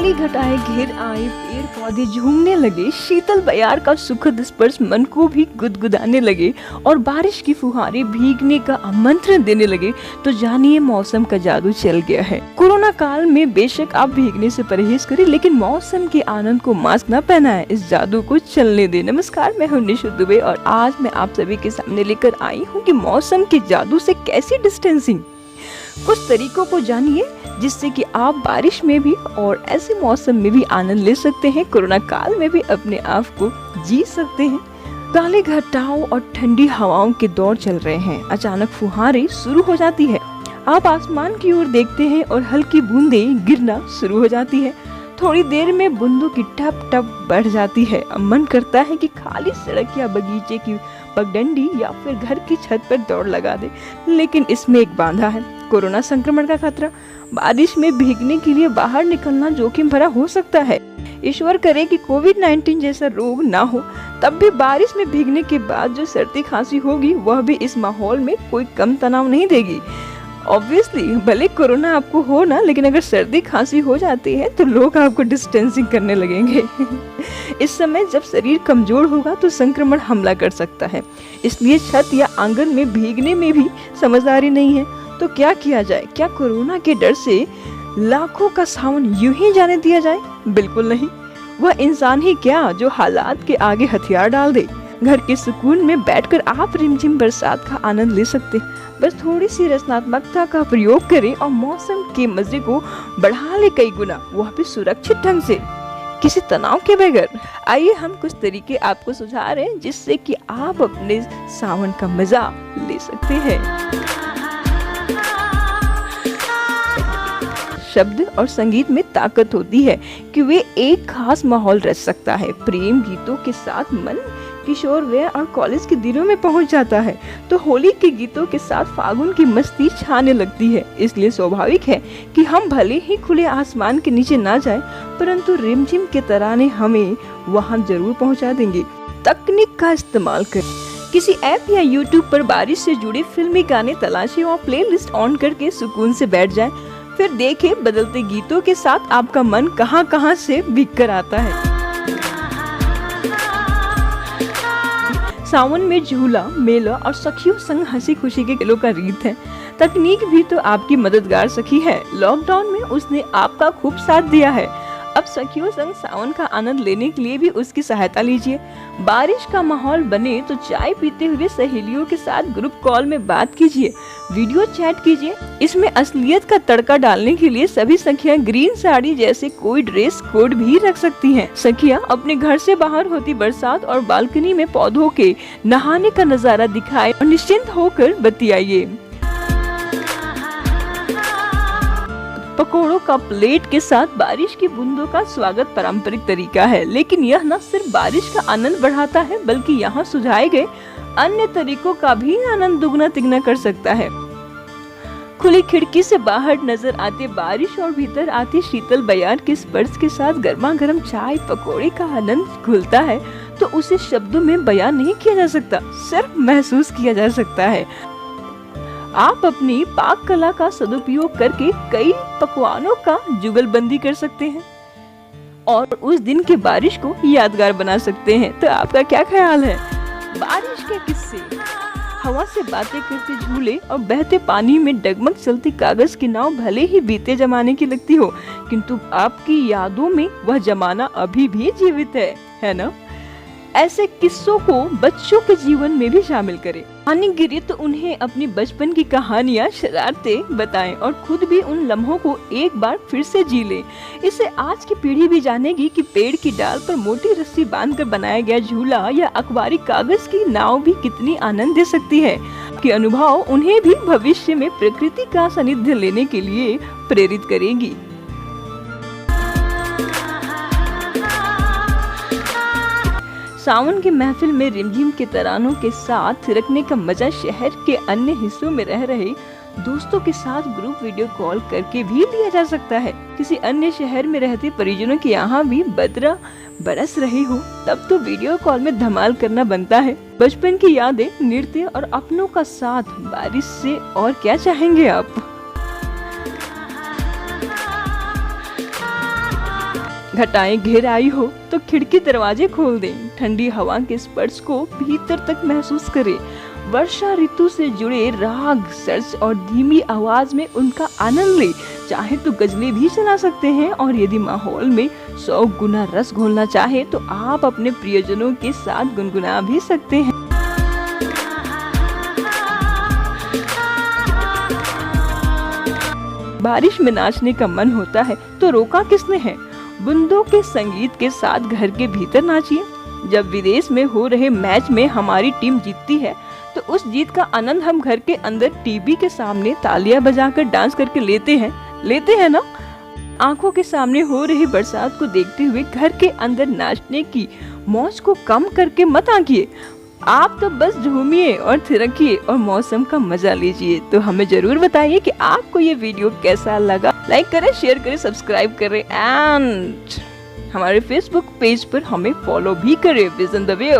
काली घटाएं घेर आए, पेड़ पौधे झूमने लगे, शीतल बयार का सुखद स्पर्श मन को भी गुदगुदाने लगे और बारिश की फुहारे भीगने का आमंत्रण देने लगे, तो जानिए मौसम का जादू चल गया है। कोरोना काल में बेशक आप भीगने से परहेज करें, लेकिन मौसम के आनंद को मास्क न पहनाएं, इस जादू को चलने दें। नमस्कार, मैं हूं निशु दुबे और आज मैं आप सभी के सामने लेकर आई हूं कि मौसम के जादू से कैसी डिस्टेंसिंग। कुछ तरीकों को जानिए जिससे कि आप बारिश में भी और ऐसे मौसम में भी आनंद ले सकते हैं, कोरोना काल में भी अपने आप को जी सकते हैं। काले घटाओं और ठंडी हवाओं के दौर चल रहे हैं। अचानक फुहारें शुरू हो जाती है, आप आसमान की ओर देखते हैं और हल्की बूंदें गिरना शुरू हो जाती है। थोड़ी देर में बूंदों की टप टप बढ़ जाती है। अब मन करता है कि खाली सड़क या बगीचे की पगडंडी या फिर घर की छत पर दौड़ लगा दे, लेकिन इसमें एक बाधा है, कोरोना संक्रमण का खतरा। बारिश में भीगने के लिए बाहर निकलना जोखिम भरा हो सकता है। ईश्वर करे कि कोविड-19 जैसा रोग ना हो, तब भी बारिश में भीगने के बाद जो सर्दी खांसी होगी वह भी इस माहौल में कोई कम तनाव नहीं देगी। ऑब्वियसली भले कोरोना आपको हो ना, लेकिन अगर सर्दी खांसी हो जाती है तो लोग आपको डिस्टेंसिंग करने लगेंगे। इस समय जब शरीर कमजोर होगा तो संक्रमण हमला कर सकता है, इसलिए छत या आंगन में भीगने में भी समझदारी नहीं है। तो क्या किया जाए? क्या कोरोना के डर से लाखों का सावन यूं ही जाने दिया जाए? बिल्कुल नहीं। वह इंसान ही क्या जो हालात के आगे हथियार डाल दे। घर के सुकून में बैठकर आप रिमझिम बरसात का आनंद ले सकते। बस थोड़ी सी रचनात्मकता का प्रयोग करें और मौसम के मजे को बढ़ा ले कई गुना, वह भी सुरक्षित ढंग से, किसी तनाव के बगैर। आइए हम कुछ तरीके आपको सुझा रहे हैं जिससे कि आप अपने सावन का मजा ले सकते हैं। शब्द और संगीत में ताकत होती है कि वे एक खास माहौल रच सकता है। प्रेम गीतों के साथ मन किशोरवय और कॉलेज के दिनों में पहुंच जाता है, तो होली के गीतों के साथ फागुन की मस्ती छाने लगती है। इसलिए स्वाभाविक है कि हम भले ही खुले आसमान के नीचे ना जाएं, परंतु रिमझिम के तराने हमें वहां जरूर पहुंचा देंगे। तकनीक का इस्तेमाल करें। किसी ऐप या यूट्यूब पर बारिश से जुड़े फिल्मी गाने तलाशें और प्लेलिस्ट ऑन करके सुकून से बैठ जाएं। फिर देखें बदलते गीतों के साथ आपका मन कहां से भीग कर आता है। सावन में झूला, मेला और सखियों संग हंसी खुशी के खेलों का रीत है। तकनीक भी तो आपकी मददगार सखी है। लॉकडाउन में उसने आपका खूब साथ दिया है। अब सखियों संग सावन का आनंद लेने के लिए भी उसकी सहायता लीजिए। बारिश का माहौल बने तो चाय पीते हुए सहेलियों के साथ ग्रुप कॉल में बात कीजिए, वीडियो चैट कीजिए। इसमें असलियत का तड़का डालने के लिए सभी सखियां ग्रीन साड़ी जैसे कोई ड्रेस कोड भी रख सकती हैं। सखियां अपने घर से बाहर होती बरसात और बालकनी में पौधों के नहाने का नजारा दिखाए और निश्चिंत होकर बतियाइए। पकोड़ों का प्लेट के साथ बारिश की बूंदों का स्वागत पारंपरिक तरीका है, लेकिन यह न सिर्फ बारिश का आनंद बढ़ाता है बल्कि यहाँ सुझाए गए अन्य तरीकों का भी आनंद दुगना तिगना कर सकता है। खुली खिड़की से बाहर नजर आते बारिश और भीतर आती शीतल बयार के स्पर्श के साथ गर्मा गर्म चाय पकोड़े का आनंद घुलता है, तो उसे शब्दों में बयान नहीं किया जा सकता, सिर्फ महसूस किया जा सकता है। आप अपनी पाक कला का सदुपयोग करके कई पकवानों का जुगलबंदी कर सकते हैं और उस दिन के बारिश को यादगार बना सकते हैं। तो आपका क्या ख्याल है? बारिश के किस्से, हवा से बातें करते झूले और बहते पानी में डगमग चलती कागज की नाव भले ही बीते जमाने की लगती हो, किंतु आपकी यादों में वह जमाना अभी भी जीवित है ना? ऐसे किस्सों को बच्चों के जीवन में भी शामिल करें। पानी गिरे तो उन्हें अपनी बचपन की कहानियां, शरारतें बताएं और खुद भी उन लम्हों को एक बार फिर से जी लें। इससे आज की पीढ़ी भी जानेगी कि पेड़ की डाल पर मोटी रस्सी बांधकर बनाया गया झूला या अखबारी कागज की नाव भी कितनी आनंद दे सकती है। कि अनुभव उन्हें भी भविष्य में प्रकृति का सानिध्य लेने के लिए प्रेरित करेगी। सावन की महफिल में रिमझिम के तरानों के साथ थिरकने का मजा शहर के अन्य हिस्सों में रह रहे दोस्तों के साथ ग्रुप वीडियो कॉल करके भी लिया जा सकता है। किसी अन्य शहर में रहते परिजनों के यहाँ भी बदरा बरस रही हो, तब तो वीडियो कॉल में धमाल करना बनता है। बचपन की यादें, नृत्य और अपनों का साथ, बारिश से और क्या चाहेंगे आप? घटाएं घेर आई हो तो खिड़की दरवाजे खोल दें, ठंडी हवा के स्पर्श को भीतर तक महसूस करें। वर्षा ऋतु से जुड़े राग, सर्ज और धीमी आवाज में उनका आनंद ले। चाहे तो गजलें भी चला सकते हैं और यदि माहौल में 100 गुना रस घोलना चाहे तो आप अपने प्रियजनों के साथ गुनगुना भी सकते हैं। बारिश में नाचने का मन होता है तो रोका किसने है। बूंदों के संगीत के साथ घर के भीतर नाचिए। जब विदेश में हो रहे मैच में हमारी टीम जीतती है तो उस जीत का आनंद हम घर के अंदर टीवी के सामने तालियां बजाकर डांस करके लेते हैं ना। आंखों के सामने हो रही बरसात को देखते हुए घर के अंदर नाचने की मौज को कम करके मत आंकिए। आप तो बस झूमिए और थिरकिए और मौसम का मजा लीजिए। तो हमें जरूर बताइए कि आपको ये वीडियो कैसा लगा। लाइक करें, शेयर करें, सब्सक्राइब करें एंड हमारे फेसबुक पेज पर हमें फॉलो भी करें। Vision the way.